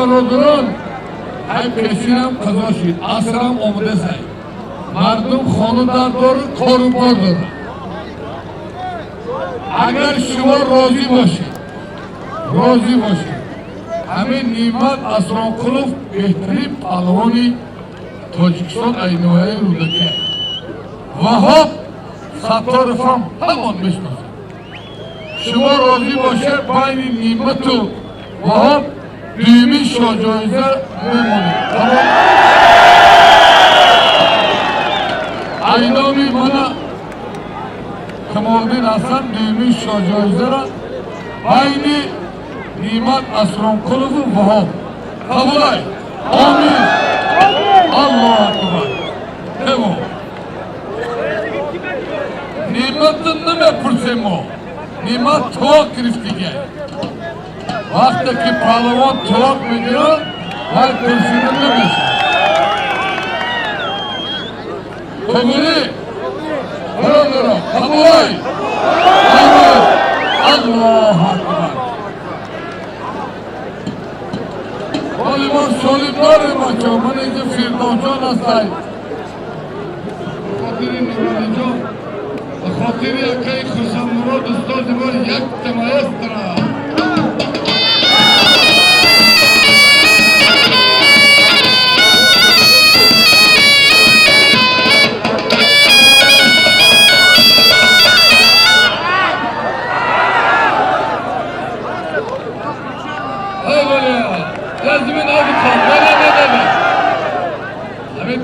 برادران ای پیشینم قضا شید اصرم آمده سای مردم خانه در داره کاروبار داره اگر شما راضی باشید همین نیمت اسرانقلوف بهترین پهلوانی تاجیکستان اینوهای رودکی وهاب ستارف هم همان میشناسید شما راضی باشه بین نیمت و وهاب دویمین شاجایزه میمونید اینامی منه کمالدین حسن دویمین شاجایزه را بین نیمت اسرانقلوف و وهاب قبولای آمین الله اکبر بگو نیمتن نمیپرسیم ما نیمت توق گرفتیگه وقتی که پهلوان توق میگیره وای پرسیده نمیشه قبولی برادران قبولای آمین الله اکبر ولی ما سالیم داریم بچه من اینجا فیردان جان هستای خاطر نورانی جان خاطر یکی خرسان مراد استاد ما یک تمایستره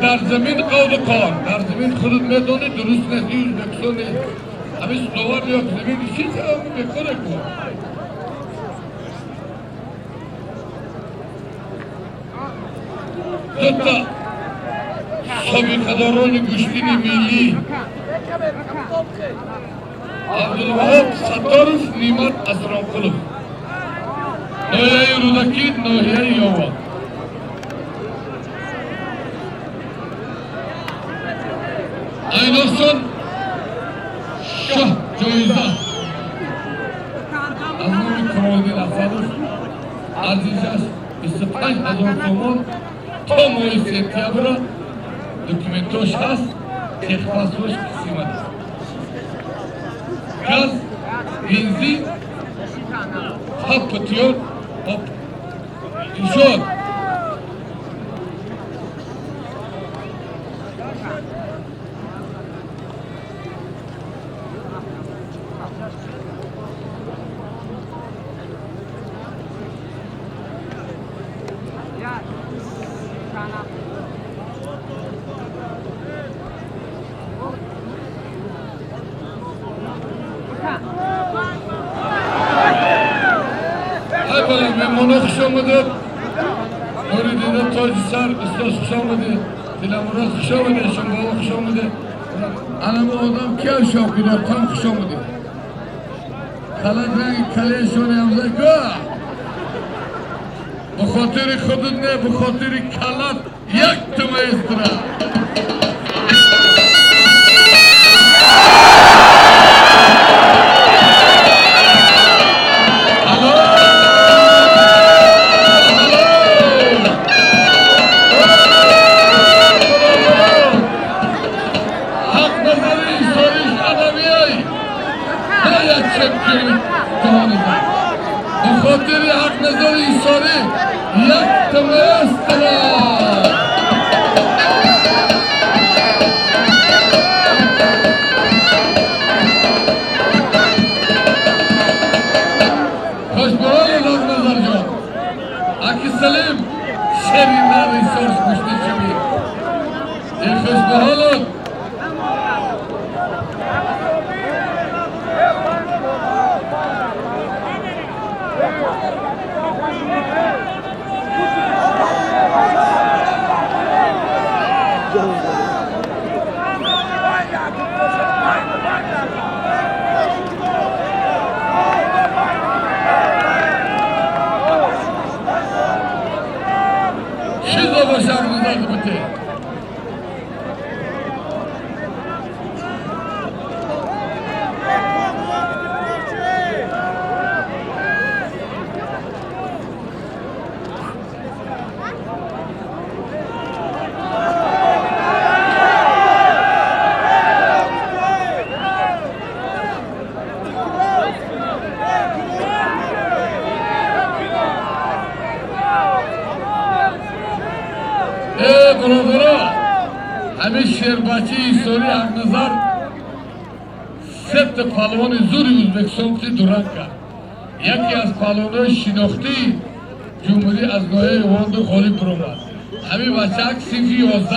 در زمین قود کار در زمین خودت میدونی درست نسی اوزبکستانی همین دوار یا زمین چی هم بکنه کن دوتا سابقه‌داران گشتین ملی عبدالوهاب ستارف نیمت اسرانقلوف ناحیه رودکی ناحیه یاوا ایناسون شاه جایزه از نوی کمالدین افزادوش عزیزش 25,000 تومان تا ماه سپتامبر دکومنتاش هست تخفاسوش قسمت است گاز بنزین پتیون انشاء مهمانا خوش آمده نوری دیده تاج سر استاز خوش آمده دلمورد خوش آمده شنبابا خوش آمده علم آدم که شاکیدار تام خوش آمده خلق رنگ کلیه شانه همزه گاه بخاطر خودت نه بخاطر کلت یک تمایستره بخاطر حق نظر ایساری یک تمایستره خوشبحال حق نظر جان اکی سلیم شرین در ایسارش کشته شوید این خوشبحال چیزا باشم گذارد بوده همه شیربچه ایساری اقنظر ست پالوان زوری ازبکستان که دوران کرد. یکی از پالوان‌های شناختی جمهوری از نایه واند خالی پرومد. همه بچه صفی 11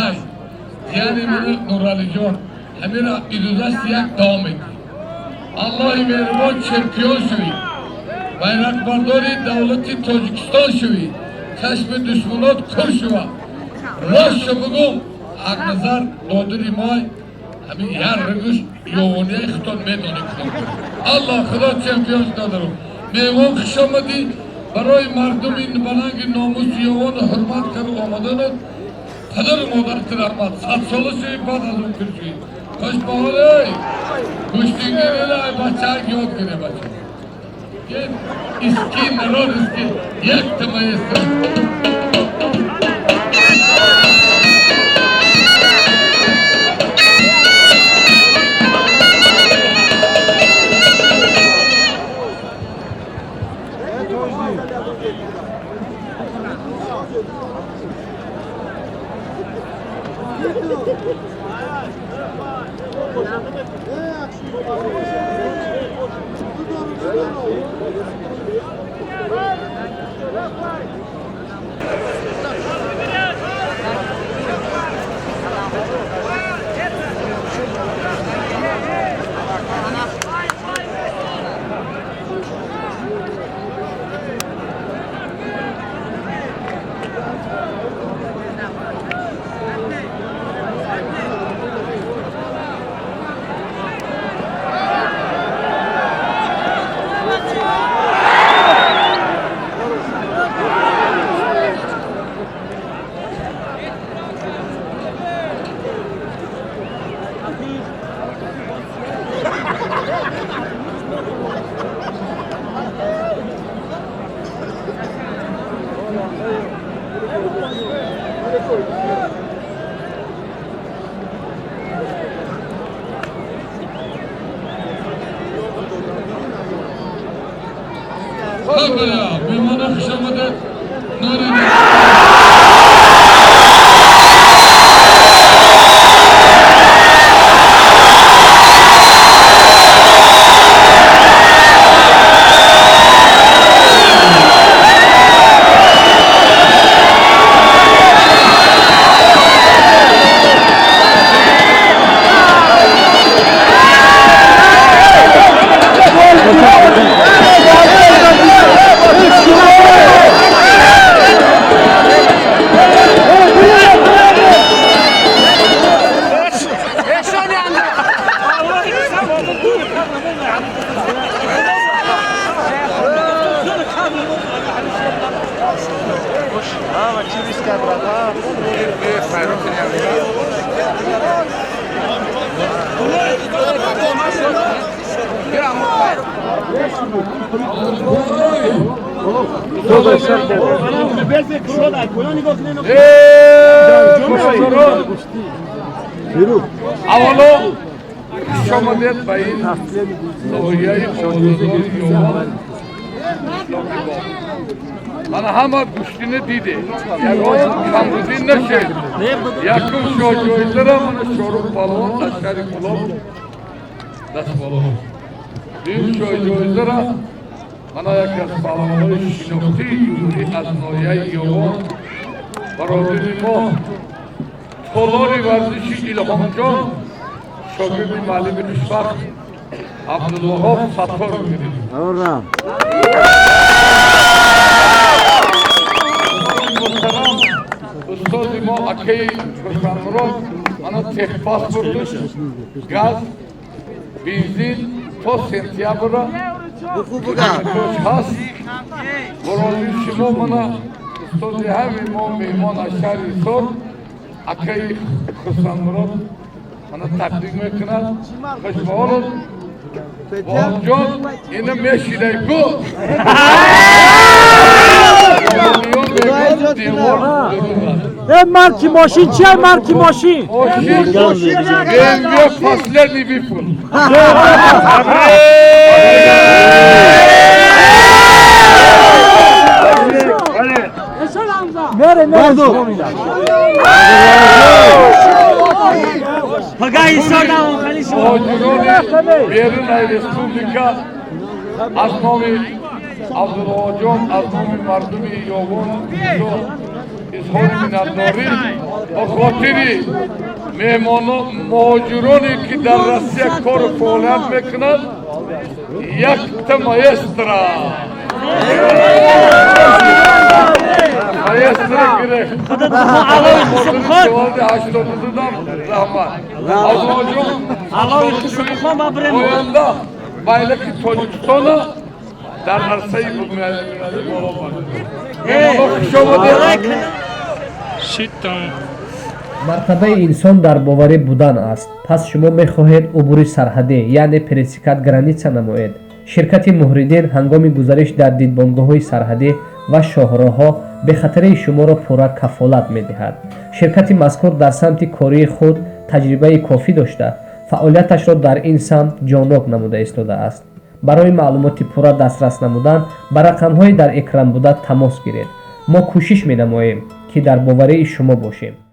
یعنی نورالی جان همه را ایدوزست یک دام میدی. الله مهربان چمپیون شوی، بیرق برداری دولت تاجیکستان شوی، چشم دشمنات کر شوی. راست بگم اقنظر دادری مای همین یار رگوش یوونی خطان میدانی کنم. الله خدا چمپیون دادرم. میوان خوش آمدی برای مردم این بلنگ ناموس یوان حرمت کرد آمدند. پدر مادرت رحمت 100 ساله شوی بعد از اون کرشوی. خوش باحالی گوشتی گریه بچه ها یاد گیره بچه. یه اسکی نراد اسکی یک تمایی اسکی. خبره میمانه خوش آمده نوری اولا شامدت با این سویای آزاداری یوان من همه گوشتینه دیده یکم کمروزی نشد یکم شاجویده را من شروع بالوان اشکری کلاب دست بالوان این شاجویده را من یکی از بالوانهای شناختی جمهوری از نایه یوان برادری ما تالار ورزشی الهام جان شاگرد معلم خوشبخت عبدالوهاب ستار می‌بینیم. محترم استاد ما اکی خوشبخت منو تخفاص بردش گاز بنزین تا سنتیابر را خوش هست برای شما منو استاد همه ما میمان اشاری سال اکی خوشبخت من تقدیم میکنم خوش بحالت وام جان اینه میشیده گو مارکی ماشین چیه مارکی ماشین؟ ماشین BMW فاصله نیوی پول نره مهاجران بیرون از ریسپوبلیکا از نام عبدالواجد از نام مردم یوگان اظهار منتداری و خاطر مهاجرانی که در روسیه کار و فعالیت میکنند یک تا مایسترا گرفت سوالد 82 دام رحمت آینده باید که تاجیکستان در عرصه بگمید мартабаи инсон дар боварӣ будан аст. Пас шумо мехоҳед убури сарҳадӣ, яъне пересекат граница намоед. ширкати муҳридин ҳангоми гузариш дар дидбонгоҳҳои сарҳадӣ ва шоҳроҳҳо бехатарии шуморо пурра кафолат медиҳад. ширкати мазкур дар самти кории худ таҷрибаи кофӣ дошта, фаъолияташро дар ин самт ҷонок намуда истодааст. барои маълумоти пурра дастрас намудан ба рақамҳои дар экран буда тамос гиред. мо кӯшиш менамоем ки дар боварии шумо бошем.